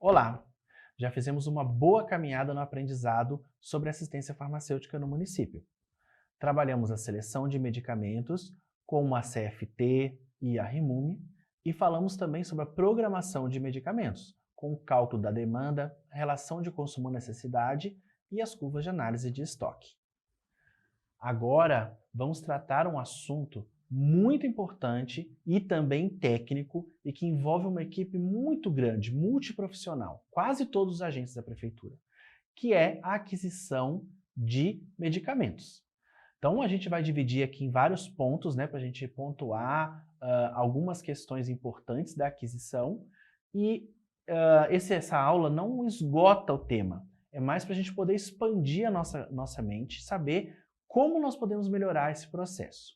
Olá! Já fizemos uma boa caminhada no aprendizado sobre assistência farmacêutica no município. Trabalhamos a seleção de medicamentos como a CFT e a Rimumi e falamos também sobre a programação de medicamentos, com o cálculo da demanda, relação de consumo-necessidade e as curvas de análise de estoque. Agora, vamos tratar um assunto muito importante e também técnico e que envolve uma equipe muito grande, multiprofissional, quase todos os agentes da prefeitura, que é a aquisição de medicamentos. Então, a gente vai dividir aqui em vários pontos, para a gente pontuar algumas questões importantes da aquisição e essa aula não esgota o tema, é mais para a gente poder expandir a nossa mente, saber como nós podemos melhorar esse processo.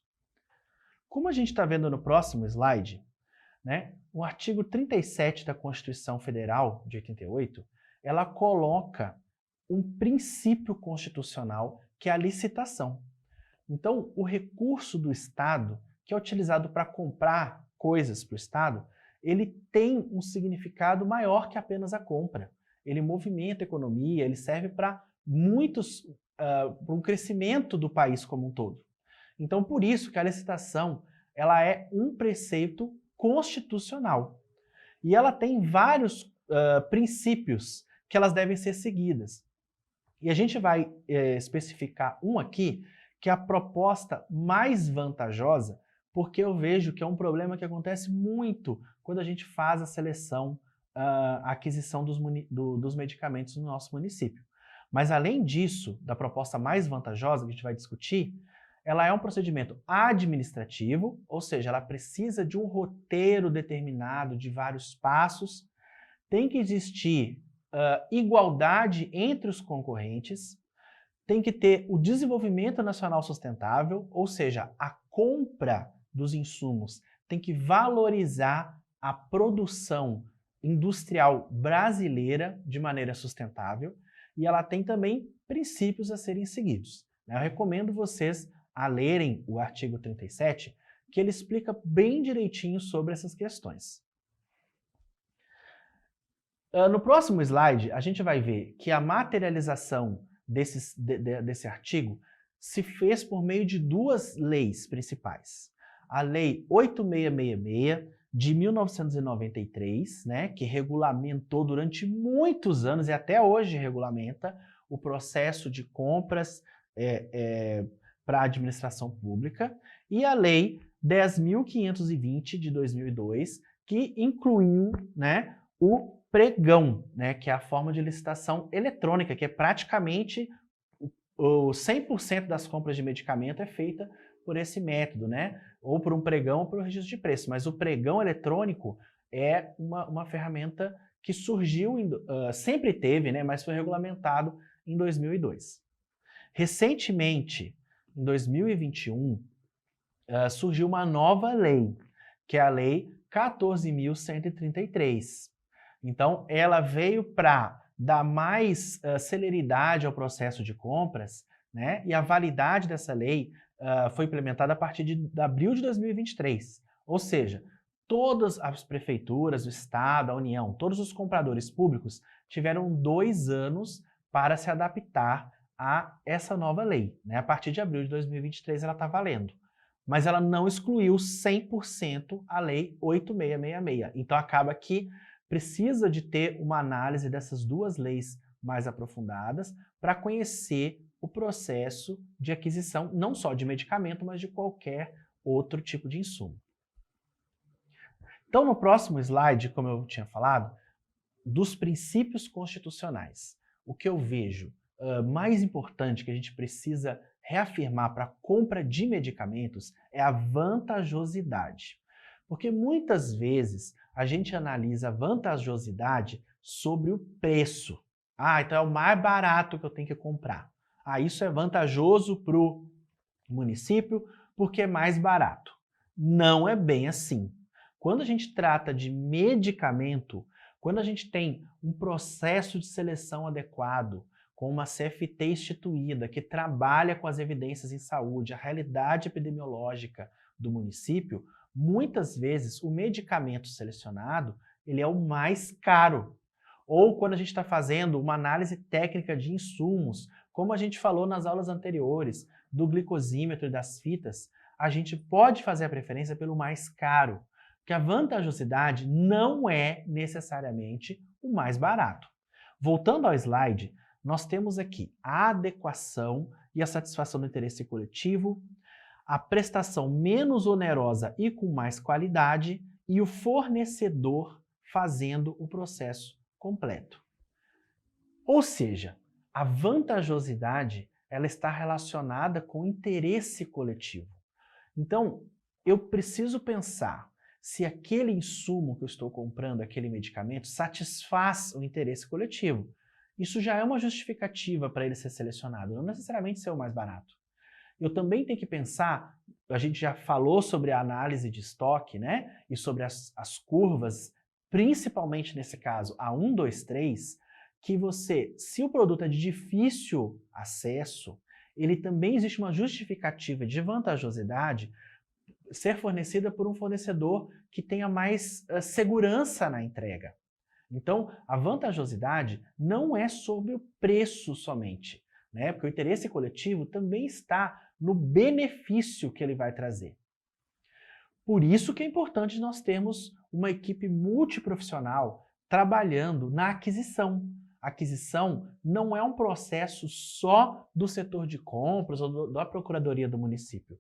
Como a gente está vendo no próximo slide, o artigo 37 da Constituição Federal de 88, ela coloca um princípio constitucional que é a licitação. Então, o recurso do Estado, que é utilizado para comprar coisas para o Estado, ele tem um significado maior que apenas a compra. Ele movimenta a economia, ele serve para para um crescimento do país como um todo. Então, por isso que a licitação ela é um preceito constitucional. E ela tem vários princípios que elas devem ser seguidas. E a gente vai especificar um aqui, que é a proposta mais vantajosa, porque eu vejo que é um problema que acontece muito quando a gente faz a seleção, a aquisição dos medicamentos no nosso município. Mas além disso, da proposta mais vantajosa que a gente vai discutir, ela é um procedimento administrativo, ou seja, ela precisa de um roteiro determinado de vários passos, tem que existir igualdade entre os concorrentes, tem que ter o desenvolvimento nacional sustentável, ou seja, a compra dos insumos tem que valorizar a produção industrial brasileira de maneira sustentável e ela tem também princípios a serem seguidos. Eu recomendo vocês a lerem o artigo 37, que ele explica bem direitinho sobre essas questões. No próximo slide, a gente vai ver que a materialização desse artigo se fez por meio de duas leis principais. A Lei 8666, de 1993, que regulamentou durante muitos anos, e até hoje regulamenta, o processo de compras para a administração pública, e a Lei 10.520, de 2002, que incluiu o pregão, que é a forma de licitação eletrônica, que é praticamente o 100% das compras de medicamento é feita por esse método, ou por um pregão ou por um registro de preço. Mas o pregão eletrônico é uma ferramenta que surgiu, sempre teve, mas foi regulamentado em 2002. Recentemente, em 2021, surgiu uma nova lei, que é a Lei 14.133. Então, ela veio para dar mais celeridade ao processo de compras, e a validade dessa lei foi implementada a partir de abril de 2023. Ou seja, todas as prefeituras, o Estado, a União, todos os compradores públicos tiveram 2 anos para se adaptar a essa nova lei. A partir de abril de 2023 ela está valendo. Mas ela não excluiu 100% a Lei 8666. Então acaba que precisa de ter uma análise dessas duas leis mais aprofundadas para conhecer o processo de aquisição, não só de medicamento, mas de qualquer outro tipo de insumo. Então, no próximo slide, como eu tinha falado, dos princípios constitucionais, o que eu vejo mais importante que a gente precisa reafirmar para a compra de medicamentos é a vantajosidade. Porque muitas vezes a gente analisa a vantajosidade sobre o preço. Então é o mais barato que eu tenho que comprar. Isso é vantajoso para o município porque é mais barato. Não é bem assim. Quando a gente trata de medicamento, quando a gente tem um processo de seleção adequado, com uma CFT instituída que trabalha com as evidências em saúde, a realidade epidemiológica do município, muitas vezes o medicamento selecionado ele é o mais caro. ou quando a gente está fazendo uma análise técnica de insumos, como a gente falou nas aulas anteriores, do glicosímetro e das fitas, a gente pode fazer a preferência pelo mais caro, porque a vantajosidade não é necessariamente o mais barato. Voltando ao slide, nós temos aqui a adequação e a satisfação do interesse coletivo, a prestação menos onerosa e com mais qualidade e o fornecedor fazendo o processo completo. Ou seja, a vantajosidade ela está relacionada com o interesse coletivo. Então, eu preciso pensar se aquele insumo que eu estou comprando, aquele medicamento, satisfaz o interesse coletivo. Isso já é uma justificativa para ele ser selecionado, não necessariamente ser o mais barato. Eu também tenho que pensar, a gente já falou sobre a análise de estoque, né? E sobre as curvas, principalmente nesse caso, a 1, 2, 3, que você, se o produto é de difícil acesso, ele também existe uma justificativa de vantajosidade ser fornecida por um fornecedor que tenha mais segurança na entrega. Então, a vantajosidade não é sobre o preço somente, né? Porque o interesse coletivo também está no benefício que ele vai trazer. Por isso que é importante nós termos uma equipe multiprofissional trabalhando na aquisição. A aquisição não é um processo só do setor de compras ou da procuradoria do município.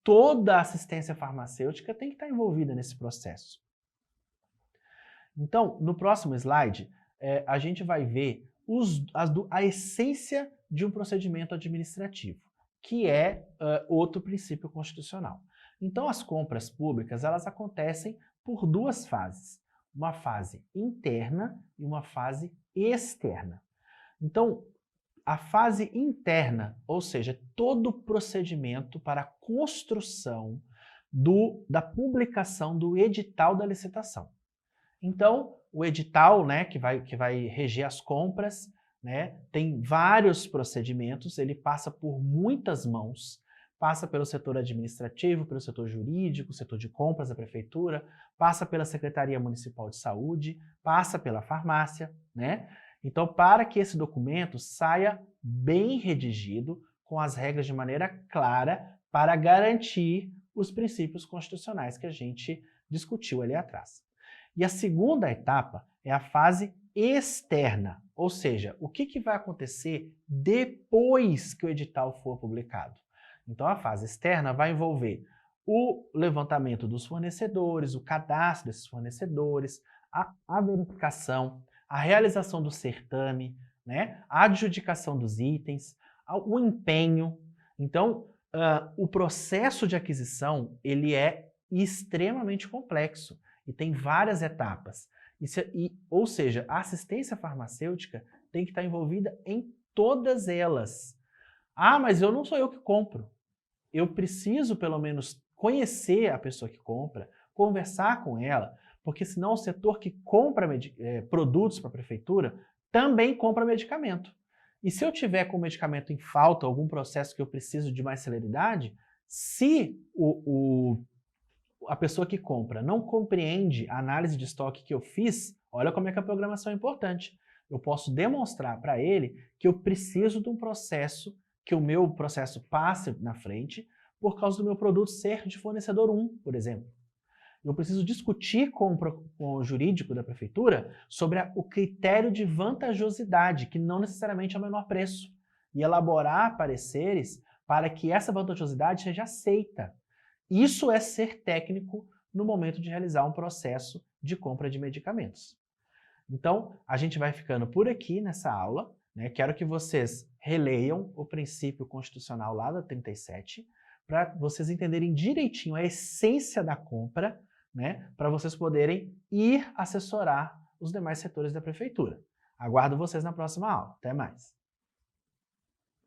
Toda a assistência farmacêutica tem que estar envolvida nesse processo. Então, no próximo slide, a gente vai ver a essência de um procedimento administrativo, que é outro princípio constitucional. Então, as compras públicas, elas acontecem por duas fases, uma fase interna e uma fase externa. Então, a fase interna, ou seja, todo o procedimento para a construção da publicação do edital da licitação. Então, o edital, né, que vai reger as compras, né, tem vários procedimentos, ele passa por muitas mãos, passa pelo setor administrativo, pelo setor jurídico, setor de compras da prefeitura, passa pela Secretaria Municipal de Saúde, passa pela farmácia, né? Então, para que esse documento saia bem redigido, com as regras de maneira clara, para garantir os princípios constitucionais que a gente discutiu ali atrás. E a segunda etapa é a fase externa, ou seja, o que vai acontecer depois que o edital for publicado. Então, a fase externa vai envolver o levantamento dos fornecedores, o cadastro desses fornecedores, a verificação, a realização do certame, né, a adjudicação dos itens, o empenho. Então, o processo de aquisição ele é extremamente complexo e tem várias etapas. Ou seja, a assistência farmacêutica tem que estar envolvida em todas elas. Ah, mas eu não sou eu que compro. Eu preciso, pelo menos, conhecer a pessoa que compra, conversar com ela, porque senão o setor que compra produtos para a prefeitura também compra medicamento. E se eu tiver com o medicamento em falta, algum processo que eu preciso de mais celeridade, se a pessoa que compra não compreende a análise de estoque que eu fiz, olha como é que a programação é importante. Eu posso demonstrar para ele que eu preciso de um processo, que o meu processo passe na frente, por causa do meu produto ser de fornecedor 1, por exemplo. Eu preciso discutir com o jurídico da prefeitura sobre o critério de vantajosidade, que não necessariamente é o menor preço, e elaborar pareceres para que essa vantajosidade seja aceita. Isso é ser técnico no momento de realizar um processo de compra de medicamentos. Então, a gente vai ficando por aqui nessa aula, né? Quero que vocês releiam o princípio constitucional lá da 37, para vocês entenderem direitinho a essência da compra, né? Para vocês poderem ir assessorar os demais setores da prefeitura. Aguardo vocês na próxima aula. Até mais!